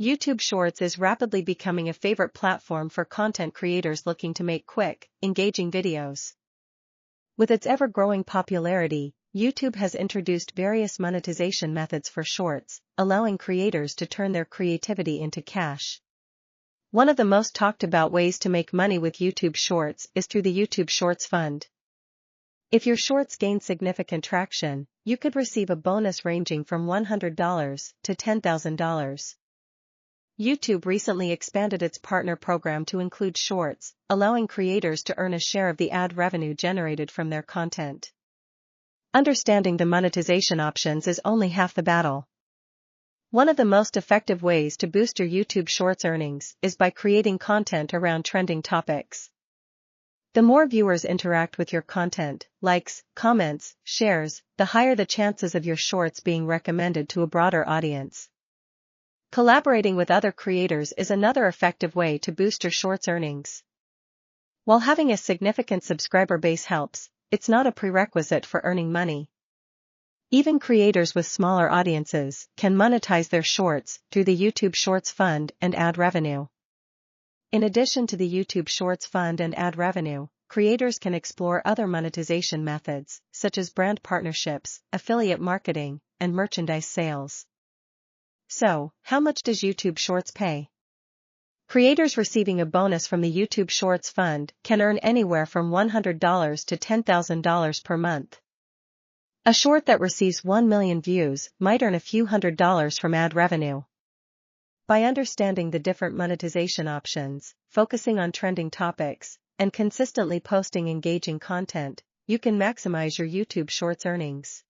YouTube Shorts is rapidly becoming a favorite platform for content creators looking to make quick, engaging videos. With its ever-growing popularity, YouTube has introduced various monetization methods for shorts, allowing creators to turn their creativity into cash. One of the most talked about ways to make money with YouTube Shorts is through the YouTube Shorts Fund. If your shorts gain significant traction, you could receive a bonus ranging from $100 to $10,000. YouTube recently expanded its partner program to include shorts, allowing creators to earn a share of the ad revenue generated from their content. Understanding the monetization options is only half the battle. One of the most effective ways to boost your YouTube Shorts earnings is by creating content around trending topics. The more viewers interact with your content, likes, comments, shares, the higher the chances of your shorts being recommended to a broader audience. Collaborating with other creators is another effective way to boost your shorts earnings. While having a significant subscriber base helps, it's not a prerequisite for earning money. Even creators with smaller audiences can monetize their shorts through the YouTube Shorts Fund and ad revenue. In addition to the YouTube Shorts Fund and ad revenue, creators can explore other monetization methods, such as brand partnerships, affiliate marketing, and merchandise sales. So, how much does YouTube Shorts pay? Creators receiving a bonus from the YouTube Shorts Fund can earn anywhere from $100 to $10,000 per month. A short that receives 1 million views might earn a few $100s from ad revenue. By understanding the different monetization options, focusing on trending topics, and consistently posting engaging content, you can maximize your YouTube Shorts earnings.